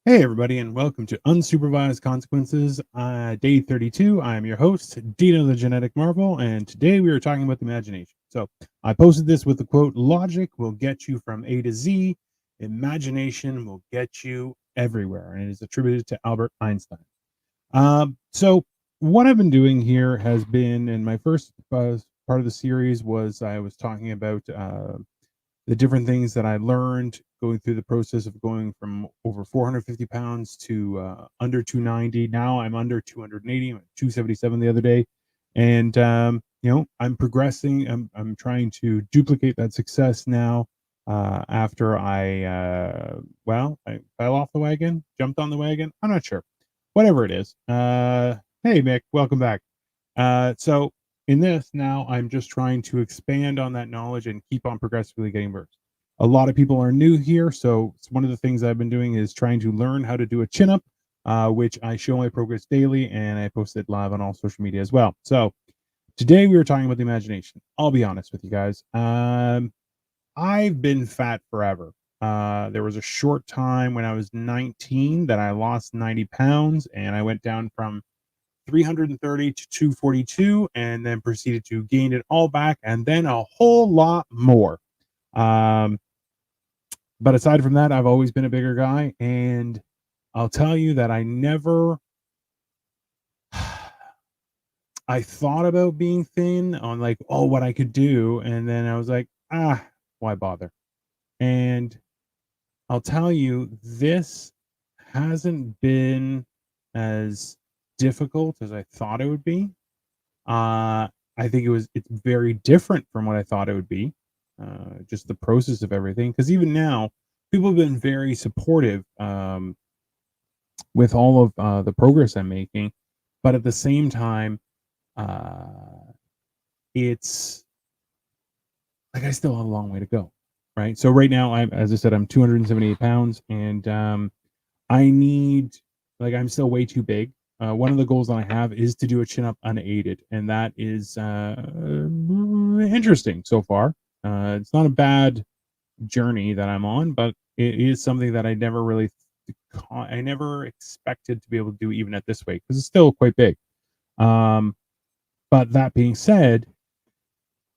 Hey, everybody, and welcome to Unsupervised Consequences, day 32. I am your host, Dino the Genetic Marvel, and today we are talking about the imagination. So, I posted this with the quote Logic will get you from A to Z, imagination will get you everywhere, and it is attributed to Albert Einstein. So, what I've been doing here has been in my first part of the series was I was talking about the different things that I learned going through the process of going from over 450 pounds to under 290. Now I'm under 280. I'm at 277 the other day. And, I'm progressing. I'm trying to duplicate that success now after I fell off the wagon, jumped on the wagon. I'm not sure. Whatever it is. Hey, Mick, welcome back. So in this now, I'm just trying to expand on that knowledge and keep on progressively getting worse. A lot of people are new here, so it's one of the things I've been doing is trying to learn how to do a chin up, which I show my progress daily, and I post it live on all social media as well. So today we were talking about the imagination. I'll be honest with you guys. I've been fat forever. There was a short time when I was 19 that I lost 90 pounds, and I went down from 330 to 242 and then proceeded to gain it all back and then a whole lot more. Um, but aside from that, I've always been a bigger guy. And I'll tell you that I thought about being thin on like, oh, what I could do. And then I was like, why bother? And I'll tell you, this hasn't been as difficult as I thought it would be. I think it's very different from what I thought it would be. Just the process of everything. Because even now, people have been very supportive with all of the progress I'm making. But at the same time, uh, it's like I still have a long way to go. Right. So right now, as I said, I'm 278 pounds and I need, like, I'm still way too big. One of the goals that I have is to do a chin up unaided, and that is interesting so far. It's not a bad journey that I'm on, but it is something that I never expected to be able to do even at this weight because it's still quite big. Um, but that being said,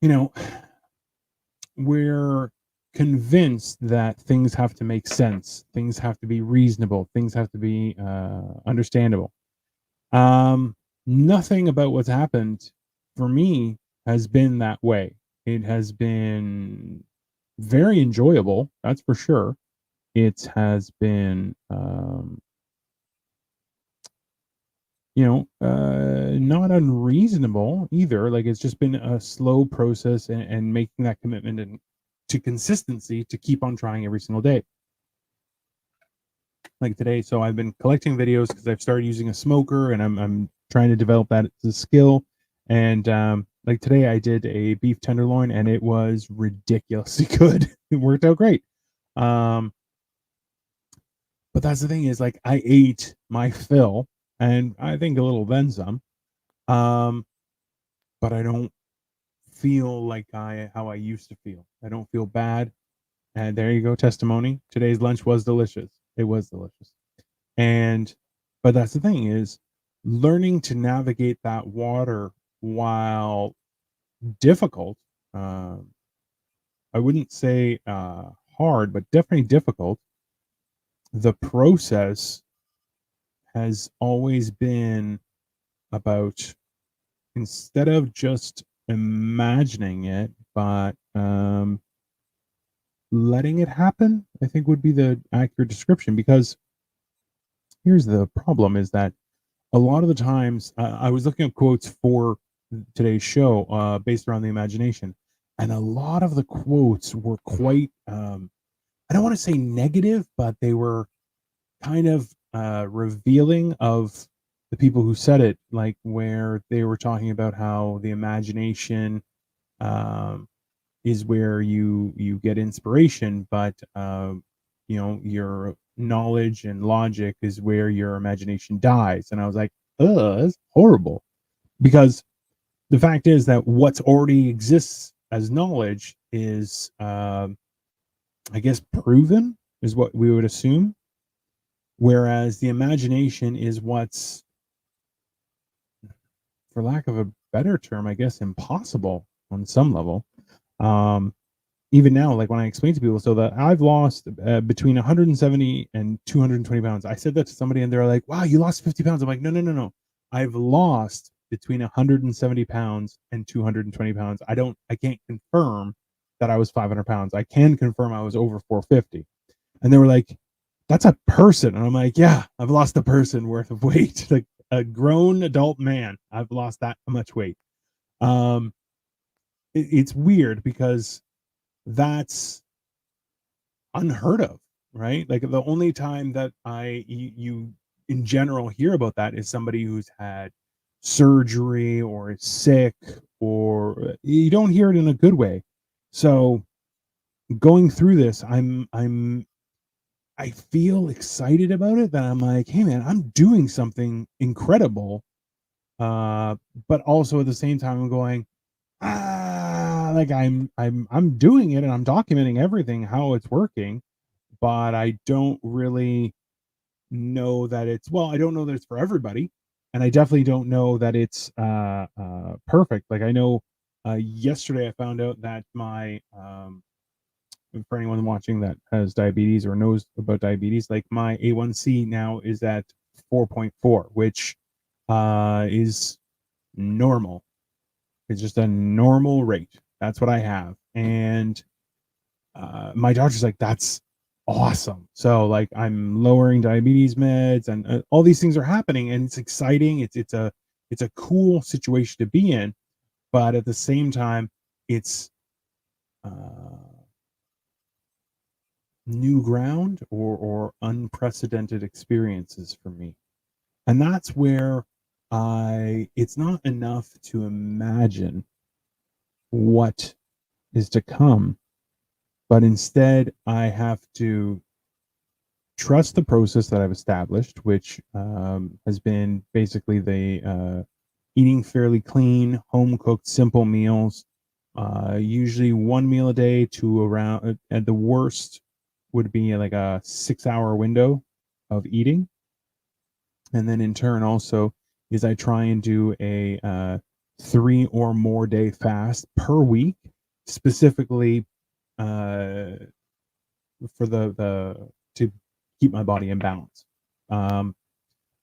you know, we're convinced that things have to make sense, things have to be reasonable, things have to be understandable. Nothing about what's happened for me has been that way. It has been very enjoyable, that's for sure. It has been, not unreasonable either. Like it's just been a slow process and making that commitment and to consistency to keep on trying every single day. Like today, so I've been collecting videos because I've started using a smoker and I'm trying to develop that as a skill. And like today, I did a beef tenderloin and it was ridiculously good. It worked out great. Um, but that's the thing is like I ate my fill and I think a little then some. Um, but I don't feel like I how I used to feel. I don't feel bad. And there you go, testimony. Today's lunch was delicious. It was delicious. And but that's the thing is learning to navigate that water while difficult. Um, I wouldn't say hard, but definitely difficult. The process has always been about instead of just imagining it, but letting it happen, I think would be the accurate description. Because here's the problem: is that a lot of the times I was looking up quotes for today's show based around the imagination, and a lot of the quotes were quite I don't want to say negative, but they were kind of revealing of the people who said it, like where they were talking about how the imagination um, is where you get inspiration, but your knowledge and logic is where your imagination dies. And I was like, that's horrible, because the fact is that what's already exists as knowledge is I guess proven is what we would assume. Whereas the imagination is what's, for lack of a better term, I guess, impossible on some level. Um, Even now, like when I explain to people, so that I've lost between 170 and 220 pounds. I said that to somebody and they're like, wow, you lost 50 pounds. I'm like, no, no, no, no. I've lost between 170 pounds and 220 pounds. I can't confirm that I was 500 pounds. I can confirm I was over 450. And they were like, that's a person. And I'm like, yeah, I've lost a person worth of weight. Like a grown adult man, I've lost that much weight. Um, it's weird because that's unheard of, right? Like the only time that you in general hear about that is somebody who's had surgery or is sick, or you don't hear it in a good way. So going through this, I feel excited about it, that I'm like, hey man, I'm doing something incredible. Uh, but also at the same time I'm going, like I'm doing it and I'm documenting everything, how it's working, but I don't really know that I don't know that it's for everybody, and I definitely don't know that it's perfect. Like I know yesterday I found out that my for anyone watching that has diabetes or knows about diabetes, like my A1C now is at 4.4, which is normal. It's just a normal rate. That's what I have. And my doctor's like, that's awesome. So like I'm lowering diabetes meds, and all these things are happening, and it's exciting. It's a cool situation to be in, but at the same time, it's uh, new ground, or unprecedented experiences for me. And that's where it's not enough to imagine what is to come, but instead I have to trust the process that I've established, which has been basically the eating fairly clean, home cooked, simple meals, usually one meal a day, to around, at the worst, would be like a 6 hour window of eating. And then in turn, also, is I try and do a 3 or more day fast per week, specifically uh, for the to keep my body in balance. Um,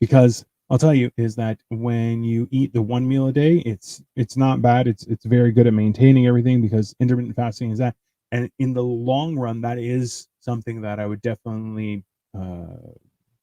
because I'll tell you is that when you eat the one meal a day, it's not bad. It's very good at maintaining everything, because intermittent fasting is that. And in the long run, that is something that I would definitely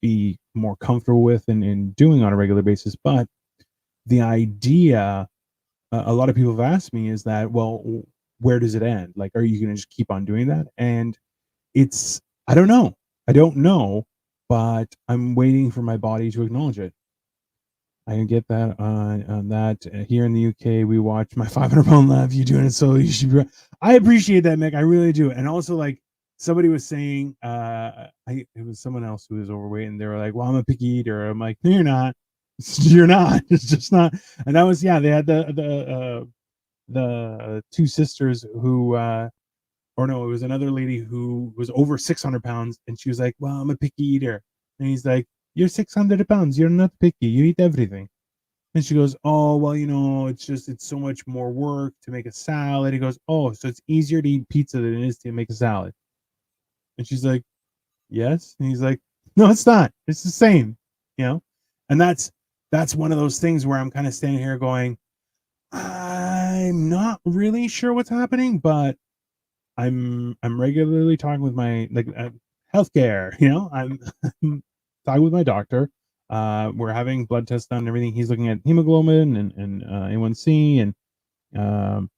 be more comfortable with and doing on a regular basis. But the idea, a lot of people have asked me, is that, well, where does it end? Like, are you going to just keep on doing that? And it's, I don't know. I don't know, but I'm waiting for my body to acknowledge it. I can get that on that. Here in the UK, we watch My 500 Pound Love. You doing it, so you should be. I appreciate that, Mick. I really do. And also, like somebody was saying, it was someone else who was overweight, and they were like, "Well, I'm a picky eater." I'm like, "No, you're not. You're not. It's just not." And that was, yeah. They had the two sisters who or no, it was another lady who was over 600 pounds, and she was like, "Well, I'm a picky eater," and he's like, "You're 600 pounds. You're not picky. You eat everything." And she goes, "Oh, well, it's so much more work to make a salad." He goes, "Oh, so it's easier to eat pizza than it is to make a salad?" And she's like, "Yes." And he's like, "No, it's not. It's the same, you know." And that's one of those things where I'm kind of standing here going, I'm not really sure what's happening, but I'm regularly talking with my, like, healthcare. I'm talking with my doctor. We're having blood tests done and everything. He's looking at hemoglobin and A1C, and um,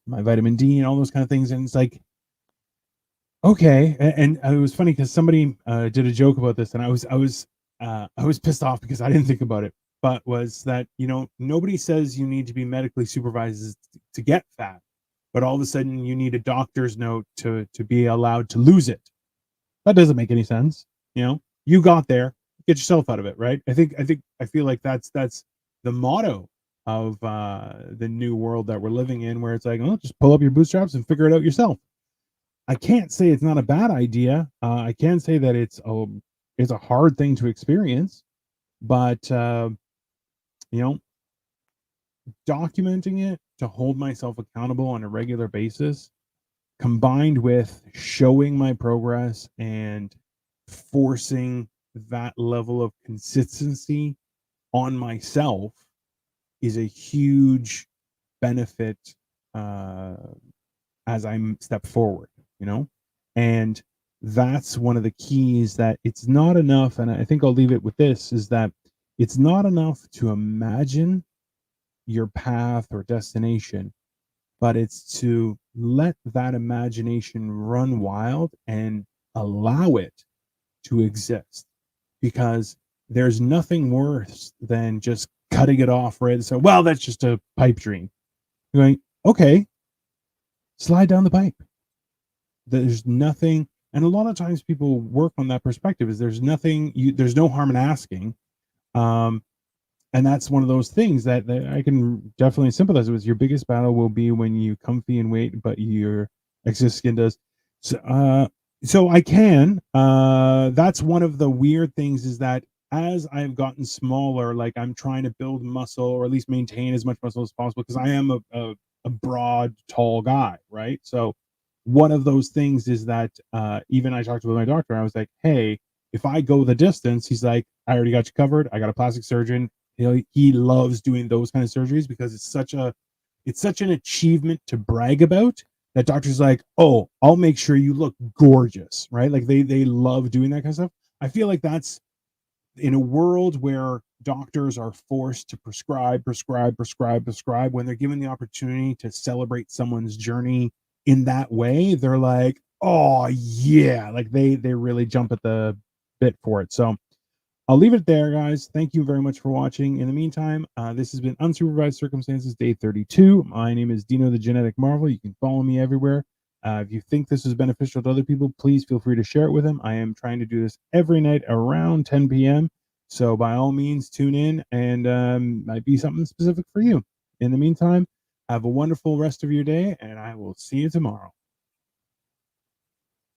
my vitamin D and all those kind of things. And it's like, okay. And it was funny because somebody did a joke about this, and I was pissed off because I didn't think about it. But was that, nobody says you need to be medically supervised to get fat, but all of a sudden you need a doctor's note to be allowed to lose it. That doesn't make any sense. You got there, get yourself out of it, right? I feel like that's the motto of the new world that we're living in, where it's like, oh, just pull up your bootstraps and figure it out yourself. I can't say it's not a bad idea. I can say that it's a hard thing to experience, but you know, documenting it to hold myself accountable on a regular basis, combined with showing my progress and forcing that level of consistency on myself, is a huge benefit uh, as I step forward, you know? And that's one of the keys, that it's not enough. And I think I'll leave it with this, is that it's not enough to imagine your path or destination, but it's to let that imagination run wild and allow it to exist. Because there's nothing worse than just cutting it off right. So, well, that's just a pipe dream. You're going, okay, slide down the pipe. There's nothing. And a lot of times people work on that perspective, is there's nothing, there's no harm in asking. Um, and that's one of those things that I can definitely sympathize with. Your biggest battle will be when you comfy and wait, but your excess skin does. So, so I can. That's one of the weird things, is that as I've gotten smaller, like I'm trying to build muscle, or at least maintain as much muscle as possible, because I am a broad, tall guy, right? So one of those things is that even I talked with my doctor. I was like, hey, if I go the distance, he's like, I already got you covered. I got a plastic surgeon. He loves doing those kind of surgeries, because it's such an achievement to brag about, that doctors like, oh, I'll make sure you look gorgeous, right? Like they love doing that kind of stuff. I feel like that's, in a world where doctors are forced to prescribe, when they're given the opportunity to celebrate someone's journey in that way, they're like, oh yeah, like they really jump at the bit for it. So I'll leave it there, guys. Thank you very much for watching. In the meantime, this has been Unsupervised Circumstances, day 32. My name is Dino the Genetic Marvel. You can follow me everywhere. If you think this is beneficial to other people, please feel free to share it with them. I am trying to do this every night around 10 p.m. So by all means, tune in, and might be something specific for you. In the meantime, have a wonderful rest of your day, and I will see you tomorrow.